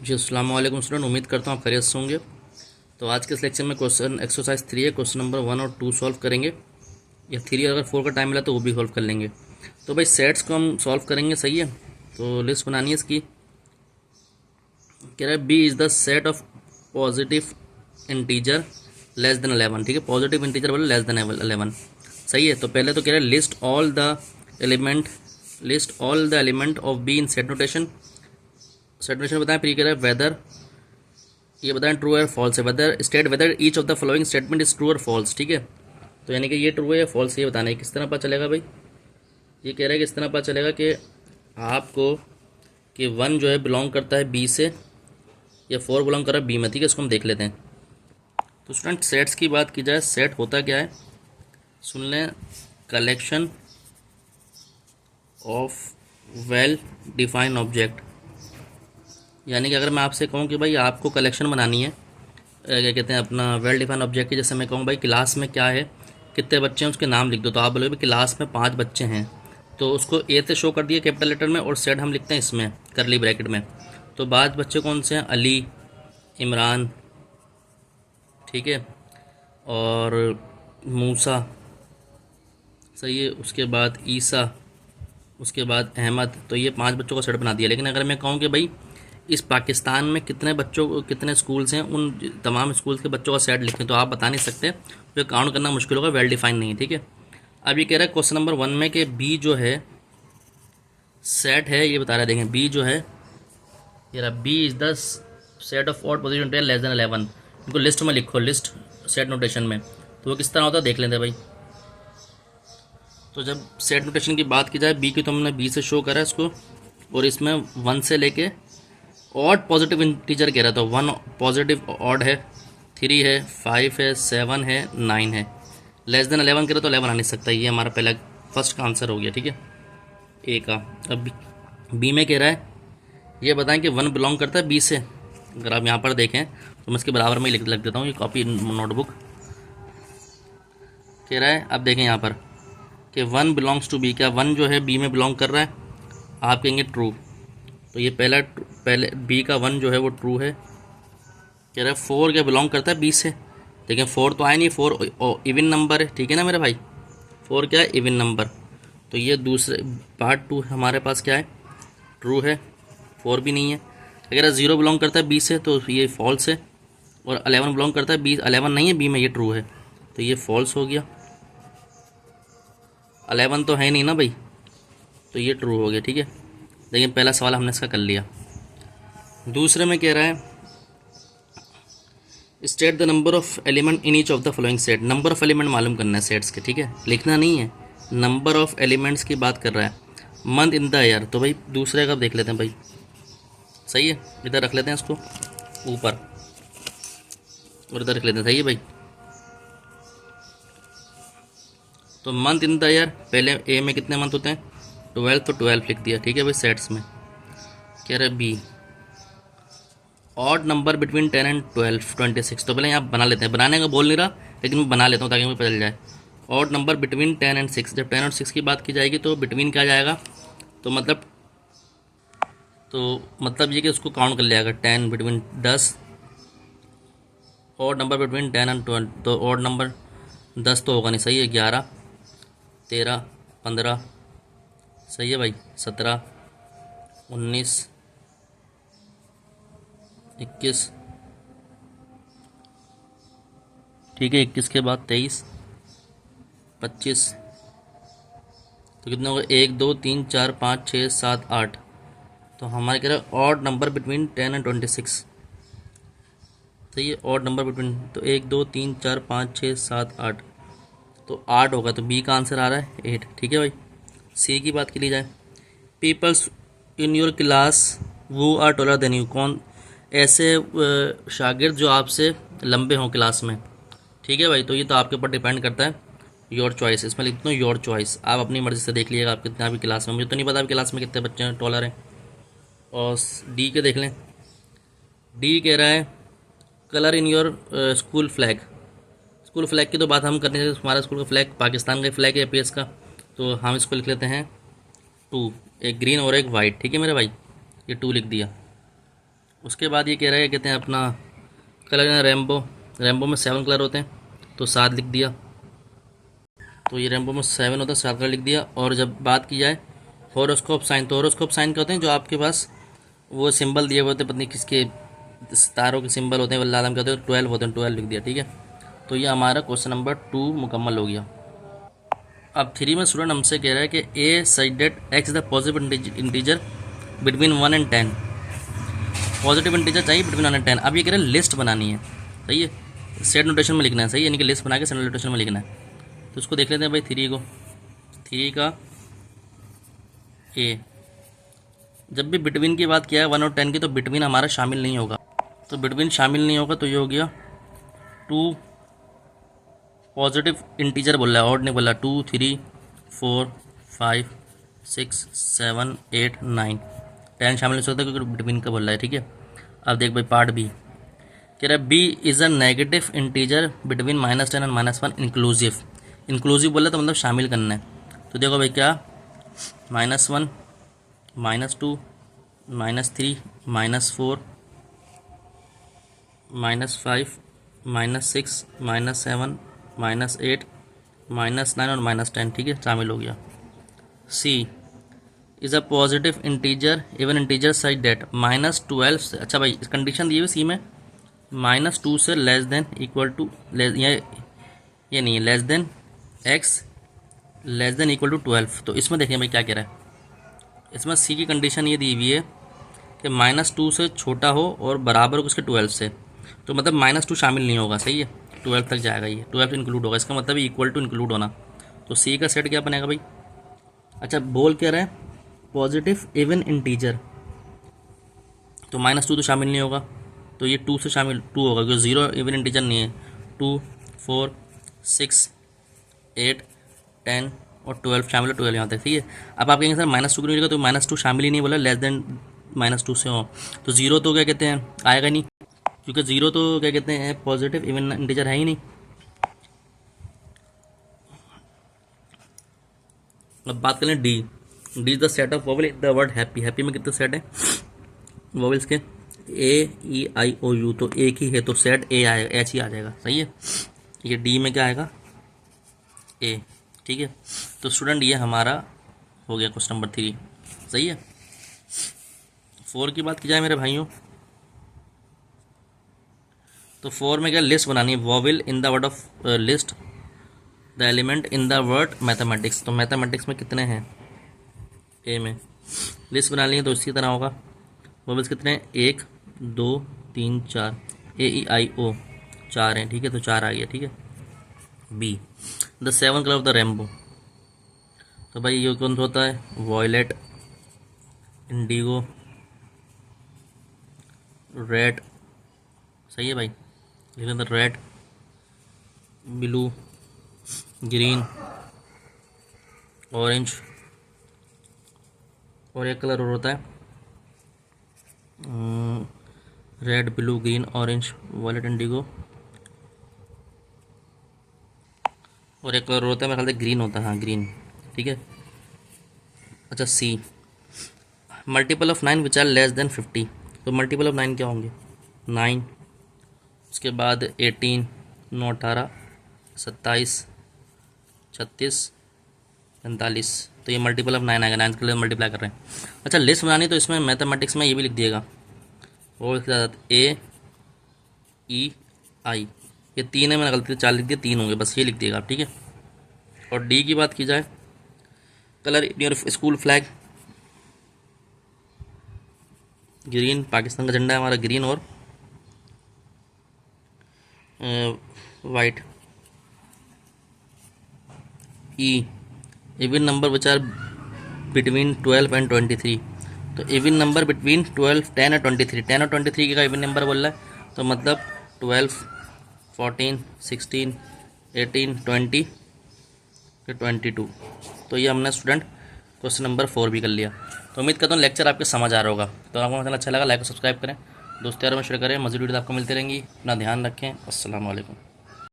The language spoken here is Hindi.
जी अस्सलाम वालेकुम स्टूडेंट, उम्मीद करता हूँ आप खैरियत से होंगे। तो आज के इस लेक्चर में क्वेश्चन एक्सरसाइज 3 है। क्वेश्चन नंबर 1 और 2 सॉल्व करेंगे, या 3 अगर 4 का टाइम मिला तो वो भी सॉल्व कर लेंगे। तो भाई सेट्स को हम सॉल्व करेंगे, सही है। तो लिस्ट बनानी है इसकी। कह रहा है B is the set of positive integer less than 11। ठीक है, पॉजिटिव इंटीजर बोले लेस देन 11, सही है। तो पहले तो कह रहा है element list all the element of B in set notation. Set notation बताएं, फिर कह रहा है वेदर, ये बताएं ट्रू है फॉल्स है। Whether each of the following statement is true और फॉल्स। ठीक है, तो यानी कि ये ट्रू है या फॉल्स, ये बताना है। किस तरह पता चलेगा भाई? ये कह रहा है कि इस तरह पता चलेगा कि आपको कि 1 जो है बिलोंग करता है बी से, या 4 बिलोंग कर रहा है बी में। ठीक है, इसको हम देख लेते हैं। तो स्टूडेंट सेट्स की बात की जाए, सेट होता क्या है सुन लें। Collection of well defined object. यानी कि अगर मैं आपसे कहूँ कि भाई आपको कलेक्शन बनानी है, क्या कहते हैं, अपना वेल डिफाइंड ऑब्जेक्ट की। जैसे मैं कहूँ भाई क्लास में क्या है, कितने बच्चे हैं, उसके नाम लिख दो। तो आप बोलोगे भाई क्लास में 5 बच्चे हैं, तो उसको ए से शो कर दिया कैपिटल लेटर में, और सेट हम लिखते हैं इसमें करली ब्रैकेट में। तो 5 बच्चे कौन से हैं? अली, इमरान, ठीक है, और मूसा, सही है, उसके बाद ईसा, उसके बाद अहमद। तो ये 5 बच्चों का सेट बना दिया। लेकिन अगर मैं कहूँ कि भाई इस पाकिस्तान में कितने बच्चों, कितने स्कूल्स हैं, उन तमाम स्कूल्स के बच्चों का सेट लिखें, तो आप बता नहीं सकते, तो काउंट करना मुश्किल होगा, वेल डिफाइन नहीं है। ठीक है, अब ये कह रहा है क्वेश्चन नंबर 1 में कि बी जो है सेट है, ये बता रहा है। देखें बी जो है, ये रहा B is the set of odd position less than 11। इनको लिस्ट में लिखो, लिस्ट सेट नोटेशन में। तो वो किस तरह होता है देख लेते हैं भाई। तो जब सेट नोटेशन की बात की जाए, बी की तो हमने बी से शो करा है इसको, और इसमें 1 से लेके ऑड पॉजिटिव इंटीजर कह रहा था। 1 पॉजिटिव ऑड है, 3 है, 5 है, 7 है, 9 है। लेस देन 11 कह रहा तो 11 आ नहीं सकता। ये हमारा पहला फर्स्ट का आंसर हो गया। ठीक है, ए का। अब बी में कह रहा है ये बताएं कि 1 बिलोंग करता है बी से। अगर आप यहाँ पर देखें तो मैं इसके बराबर में ही लिख देता हूँ, ये कॉपी नोटबुक। कह रहा है अब देखें यहाँ पर कि 1 बिलोंग्स टू बी। क्या 1 जो है बी में बिलोंग कर रहा है? आप कहेंगे ट्रू। तो ये पहले बी का 1 जो है वो ट्रू है। कह रहा है 4 क्या बिलोंग करता है बी से? देखिए 4 तो आया नहीं, 4 इवन नंबर है। ठीक है ना मेरे भाई, 4 क्या है? Even number. तो ये दूसरे पार्ट 2 हमारे पास क्या है? ट्रू है, 4 भी नहीं है। अगर 0 बिलोंग करता है बी से तो ये फॉल्स है, और 11 बिलोंग करता है बी, 11 नहीं है बी में, ये ट्रू है, तो ये फॉल्स हो गया। 11 तो है नहीं ना भाई, तो ये ट्रू हो गया। ठीक है, लेकिन पहला सवाल हमने इसका कर लिया। दूसरे में कह रहा है state the number of element in each of the following set. Number of element मालूम करना है सेट्स के। ठीक है, लिखना नहीं है, नंबर ऑफ एलिमेंट्स की बात कर रहा है। मंथ इन द ईयर, तो भाई दूसरे का देख लेते हैं भाई, सही है। इधर रख लेते हैं इसको ऊपर, और इधर रख लेते हैं, सही है भाई। तो मंथ इन द ईयर, पहले ए में कितने मंथ होते हैं? 12, तो 12 लिख दिया। ठीक है भाई, सेट्स में कह रहा है B odd number between 10 and 12 26। तो पहले यहाँ बना लेते हैं, बनाने का बोल नहीं रहा, लेकिन मैं बना लेता हूँ ताकि मुझे पता चल जाए। Odd number between 10 and 6। जब 10 और 6 की बात की जाएगी तो बिटवीन क्या जाएगा? तो मतलब ये कि उसको काउंट कर लिया। 10 between 10, odd number between 10 and 12, तो ऑड नंबर 10 तो होगा नहीं, सही है। 11, 13, 15, सही है भाई, 17, 19, 21, ठीक है, 21 के बाद 23, 25, तो कितने हो गए? 1, 2, 3, 4, 5, 6, 7, 8। तो हमारे कह रहा है ऑड नंबर बिटवीन 10 एंड 26, सही है। ऑड नंबर बिटवीन, तो 1, 2, 3, 4, 5, 6, 7, 8, तो 8 होगा। तो बी का आंसर आ रहा है 8। ठीक है भाई। सी की बात की ली जाए, पीपल्स इन योर क्लास वो आर टॉलर देन यू। कौन ऐसे शागिर्द जो आपसे लंबे हों क्लास में? ठीक है भाई, तो ये तो आपके ऊपर डिपेंड करता है, योर चॉइस। इसमें लिखता हूँ योर चॉइस, आप अपनी मर्ज़ी से देख लीजिएगा आप कितना भी क्लास में। मुझे तो नहीं पता अभी क्लास में कितने बच्चे हैं टॉलर हैं। और डी के देख लें, डी कह रहा है colour in your school flag. School flag की तो बात हम करने से, हमारा स्कूल का फ्लैग पाकिस्तान का फ्लैग है, एपीएस का, तो हम इसको लिख लेते हैं 2, एक ग्रीन और एक वाइट। ठीक है मेरे भाई, ये 2 लिख दिया। उसके बाद ये कह रहा है, कहते हैं अपना कलर रेम्बो में 7 कलर होते हैं, तो 7 लिख दिया। तो ये रेम्बो में 7 होता है, 7 कलर लिख दिया। और जब बात की जाए होरोस्कोप साइन, तो होरोस्कोप साइन क्या होते हैं, जो आपके पास वो सिंबल दिए हुए होते हैं, पत्नी किसके तारों के सिंबल होते हैं, वल्लाह आलम कहते हैं, 12 होते हैं, 12 लिख दिया। ठीक है, तो ये हमारा क्वेश्चन नंबर 2 मुकम्मल हो गया। अब 3 में स्टूडेंट हमसे कह रहा है कि a such that x is the positive integer between 1 and 10। Positive integer चाहिए बिटवीन 1 एंड 10। अब ये कह रहे हैं लिस्ट बनानी है, सही है, सेट नोटेशन में लिखना है, सही है, यानी कि लिस्ट बना के सेट नोटेशन में लिखना है। तो उसको देख लेते हैं भाई 3 को। 3 का ए, जब भी बिटवीन की बात किया है 1 और 10 की, तो बिटवीन हमारा शामिल नहीं होगा। तो बिटवीन शामिल नहीं होगा, तो ये हो गया 2 पॉजिटिव इंटीजर बोल रहा है, ऑड नहीं बोल रहा। 2 3 4 5 6 7 8 9 10 शामिल हो सकता है क्योंकि बिटवीन का बोल रहा है। ठीक है, अब देख भाई पार्ट बी कह रहा है B is a negative integer between -10 and -1 inclusive. Inclusive बोला तो मतलब शामिल करना है। तो देखो भाई क्या, -1 -2 -3 -4 -5 -6 -7 -8 -9 और -10। ठीक है, शामिल हो गया। C is a positive integer even integer such that -12 से, अच्छा भाई कंडीशन दी हुई सी में -2 से लेस देन इक्वल टू ये नहीं है, less than X less than equal to 12। तो इसमें देखें भाई क्या कह रहा है, इसमें सी की कंडीशन ये दी हुई है कि -2 से छोटा हो और बराबर हो उसके 12 से। तो मतलब -2 शामिल नहीं होगा, सही है, 12 तक जाएगा, ये 12 इंक्लूड होगा, इसका मतलब इक्वल टू इंक्लूड होना। तो सी का सेट क्या बनेगा भाई। अच्छा बोल क्या रहा है, पॉजिटिव इवन इंटीजर, तो -2 तो शामिल नहीं होगा, तो ये 2 से शामिल 2 होगा क्योंकि 0 इवन इंटीजर नहीं है। 2 4 6 8 10 और 12 शामिल है, 12 यहाँ तक। ठीक है, अब आप कहेंगे सर -2 क्यों लिखा, तो -2 शामिल ही नहीं बोला, लेस देन -2 से हो, तो 0 तो क्या कहते हैं आएगा नहीं, क्योंकि 0 तो क्या कहते हैं पॉजिटिव इवन इंटीजर है ही नहीं। अब बात करें D is the set of vowel in the word happy. Happy में कितने सेट है वोवेल्स के, A E I O U, तो एक ही है, तो सेट ए आएगा, एच ही आ जाएगा, सही है। ये डी में क्या आएगा, ए। ठीक है, तो स्टूडेंट ये हमारा हो गया क्वेश्चन नंबर 3, सही है। 4 की बात की जाए मेरे भाइयों, तो 4 में क्या लिस्ट बनानी है, vowel in the word of list the element in the word mathematics. तो मैथमेटिक्स में कितने हैं, ए में लिस्ट बना ली है, तो इसी तरह होगा। वोवेल्स कितने हैं, 1 2 3 4, A E I O 4 हैं। ठीक है, तो 4 आ गया। ठीक है, be the 7 colour of the rainbow, तो भाई ये कौन सा होता है, वॉयलेट, इंडिगो, रेड, सही है भाई, लेकिन रेड, ब्लू, ग्रीन, ऑरेंज, और एक कलर और होता है red blue green orange violet indigo, और एक कलर होता है मेरे ख्याल से ग्रीन होता है, हाँ ग्रीन। ठीक है, अच्छा c multiple of 9 which are less than 50। तो मल्टीपल ऑफ 9 क्या होंगे, 9, उसके बाद 18 9 18 27 36 45, तो ये मल्टीपल ऑफ 9 आएगा, 9 के लिए मल्टीप्लाई कर रहे हैं। अच्छा लिस्ट बनानी, तो इसमें मैथमेटिक्स में ये भी लिख दिएगा, और इसके साथ A E I, ये 3 है, मैंने गलती से 4 लिख दिया, 3 होंगे, बस ये लिख दिएगा आप। ठीक है, और डी की बात की जाए, colour in your school flag, green, Pakistan का झंडा है हमारा, ग्रीन और white. E even number which are between 12 and 23, तो इवन नंबर बिटवीन 12 10 और 23, 10 और 23 का इवन नंबर बोल रहा है, तो मतलब 12 14 16 18 20 फिर 22। तो ये हमने स्टूडेंट क्वेश्चन नंबर 4 भी कर लिया। तो उम्मीद करता हूँ लेक्चर आपके समझ आ रहा होगा। तो आपको मतलब अच्छा लगा, लाइक और सब्सक्राइब करें, दोस्तों यारों में शेयर करें, मज़ीद वीडियो आपको मिलती रहेंगी। अपना ध्यान रखें, अस्सलाम वालेकुम।